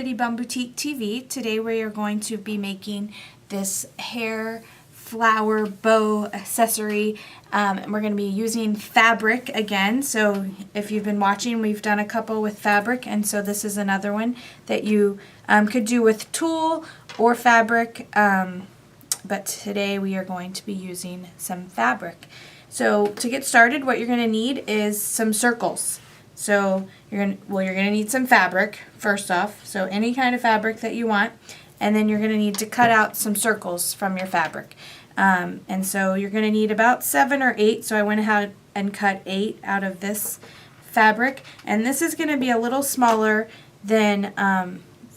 Bitty Bum Boutique TV. Today we are going to be making this hair flower bow accessory. And we're going to be using fabric again. So if you've been watching, we've done a couple with fabric, and so this is another one that you could do with tulle or fabric. But today we are going to be using some fabric. So to get started, what you're going to need is some circles. So you're going to need some fabric first off, so any kind of fabric that you want, and then you're going to need to cut out some circles from your fabric. And so you're going to need about 7 or 8, so I went ahead and cut 8 out of this fabric, and this is going to be a little smaller than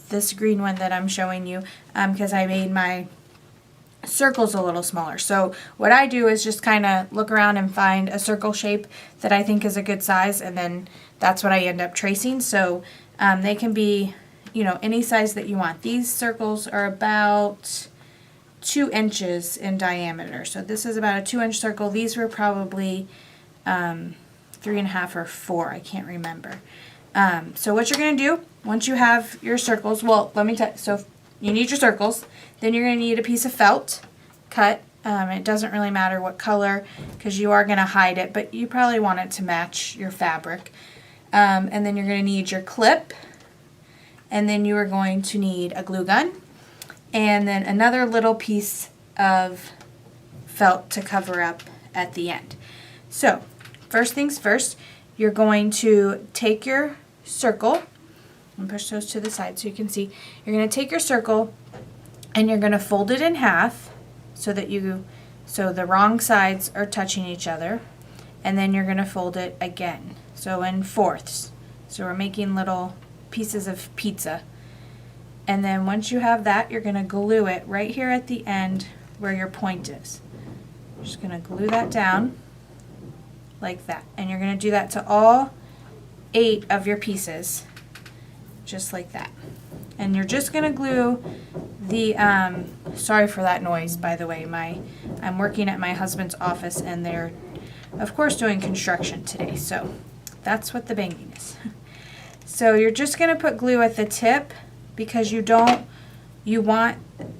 this green one that I'm showing you, because I made my circles a little smaller. So what I do is just kind of look around and find a circle shape that I think is a good size, and then that's what I end up tracing. So they can be, you know, any size that you want. These circles are about 2 inches in diameter. So this is about a 2-inch circle. These were probably 3.5 or 4. I can't remember. So what you're going to do once you have your circles, well, let me tell you. So you need your circles. Then you're going to need a piece of felt cut. It doesn't really matter what color because you are going to hide it, but you probably want it to match your fabric. And then you're going to need your clip, and then you are going to need a glue gun, and then another little piece of felt to cover up at the end. So first things first, you're going to take your circle and push those to the side so you can see. You're going to take your circle and you're going to fold it in half so that so the wrong sides are touching each other, and then you're going to fold it again, so in fourths. So we're making little pieces of pizza. And then once you have that, you're going to glue it right here at the end where your point is. You're just going to glue that down like that. And you're going to do that to all 8 of your pieces, just like that. And you're just going to glue the, sorry for that noise, by the way. I'm working at my husband's office, and they're, of course, doing construction today. So that's what the banging is. So you're just going to put glue at the tip because you want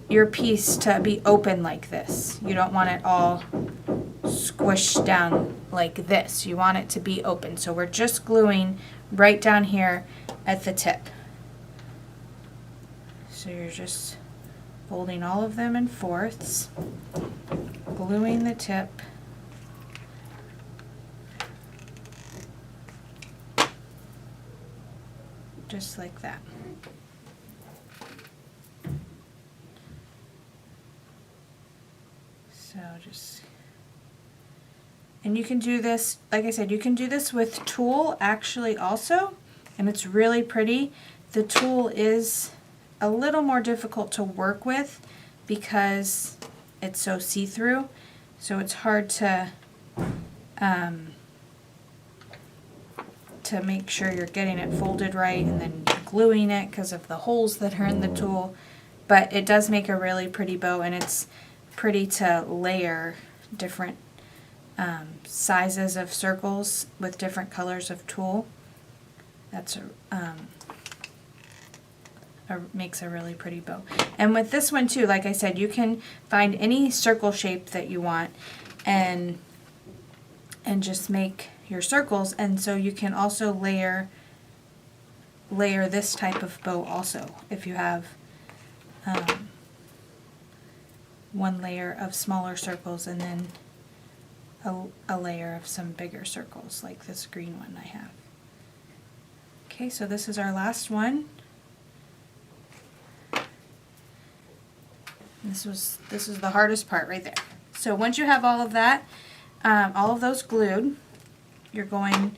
your piece to be open like this. You don't want it all squished down like this. You want it to be open. So we're just gluing right down here at the tip. So you're just folding all of them in fourths, gluing the tip, just like that. So and you can do this, like I said, you can do this with tulle actually also, and it's really pretty. The tulle is a little more difficult to work with because it's so see-through, so it's hard to make sure you're getting it folded right and then gluing it because of the holes that are in the tulle. But it does make a really pretty bow, and it's pretty to layer different sizes of circles with different colors of tulle. That's makes a really pretty bow. And with this one too, like I said, you can find any circle shape that you want and just make your circles. And so you can also layer this type of bow also if you have one layer of smaller circles and then a layer of some bigger circles like this green one I have. Okay, so this is our last one. This is the hardest part right there. So once you have all of that, all of those glued, you're going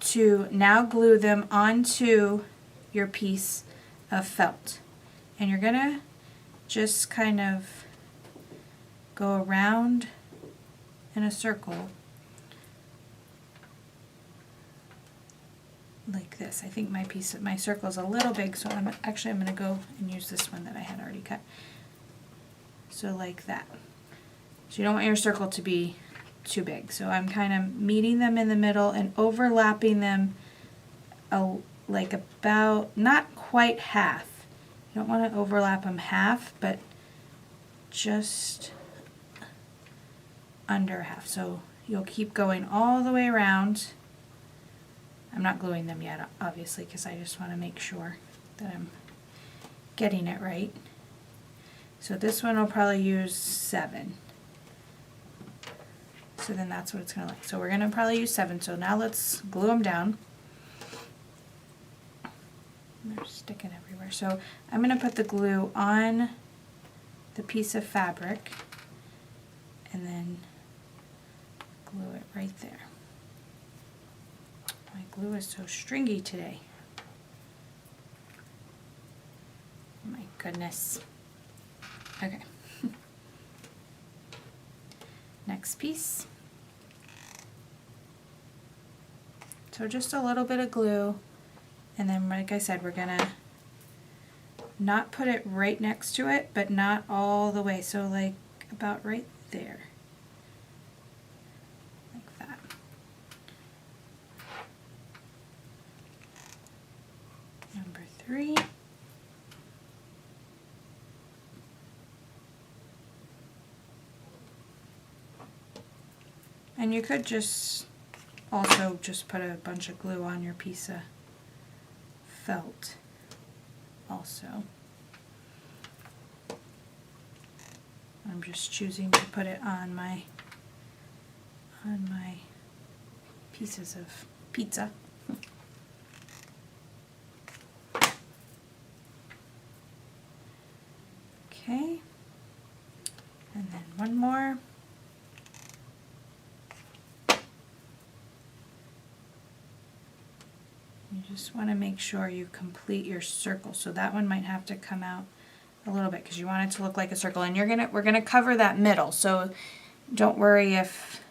to now glue them onto your piece of felt. And you're going to just kind of go around in a circle like this. I think my circle is a little big, so I'm going to go and use this one that I had already cut. So like that. So you don't want your circle to be too big. So I'm kind of meeting them in the middle and overlapping them a like about, not quite half. You don't want to overlap them half, but just under half. So you'll keep going all the way around. I'm not gluing them yet, obviously, because I just want to make sure that I'm getting it right. So this one will probably use 7. So then that's what it's going to look. So we're going to probably use 7. So now let's glue them down. They're sticking everywhere. So I'm going to put the glue on the piece of fabric and then glue it right there. My glue is so stringy today. Oh my goodness. Okay. Next piece. So just a little bit of glue, and then like I said, we're gonna not put it right next to it, but not all the way. So like about right there. Like that. Number 3. And you could just also just put a bunch of glue on your piece of felt also. I'm just choosing to put it on my pieces of pizza. Okay. And then one more. You just want to make sure you complete your circle. So that one might have to come out a little bit because you want it to look like a circle. And we're gonna cover that middle. So don't worry if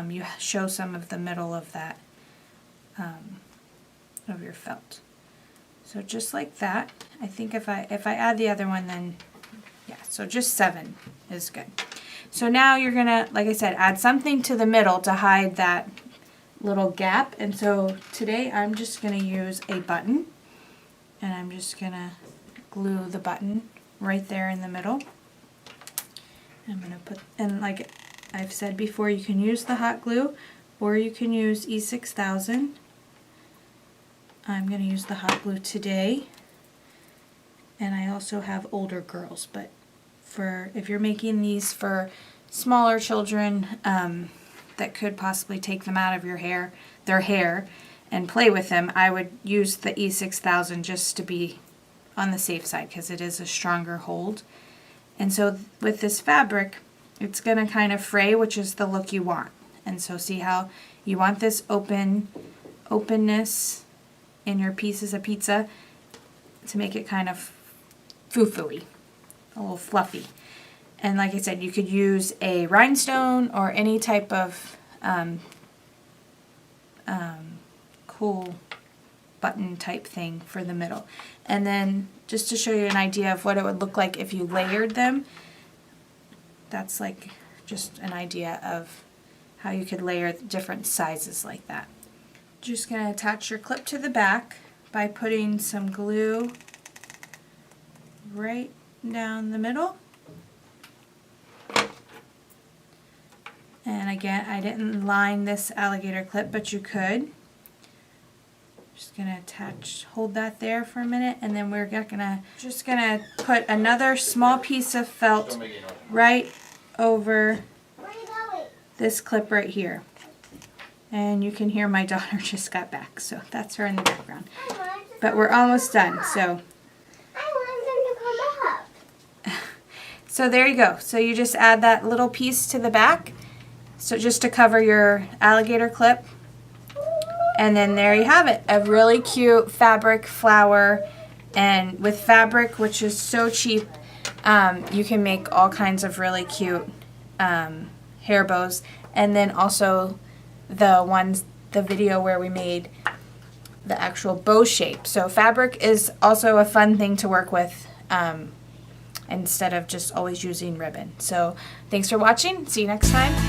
you show some of the middle of that of your felt. So just like that. I think if I add the other one, then yeah. So just 7 is good. So now you're gonna, like I said, add something to the middle to hide that little gap, and so today I'm just going to use a button, and I'm just going to glue the button right there in the middle. I'm going to put, and like I've said before, you can use the hot glue or you can use E6000. I'm going to use the hot glue today, and I also have older girls, but for if you're making these for smaller children, that could possibly take them out of their hair, and play with them, I would use the E6000 just to be on the safe side because it is a stronger hold. And so with this fabric, it's going to kind of fray, which is the look you want. And so see how you want this openness in your pieces of pizza to make it kind of foo-foo-y, a little fluffy. And like I said, you could use a rhinestone or any type of cool button type thing for the middle. And then just to show you an idea of what it would look like if you layered them, that's like just an idea of how you could layer different sizes like that. Just going to attach your clip to the back by putting some glue right down the middle. And again, I didn't line this alligator clip, but you could. Just gonna hold that there for a minute, and then we're just gonna put another small piece of felt right over this clip right here. And you can hear my daughter just got back, so that's her in the background. But we're almost done, so. I want them to come up. So there you go. So you just add that little piece to the back. So just to cover your alligator clip, and then there you have it, a really cute fabric flower. And with fabric, which is so cheap, you can make all kinds of really cute hair bows. And then also the video where we made the actual bow shape. So fabric is also a fun thing to work with instead of just always using ribbon. So thanks for watching. See you next time.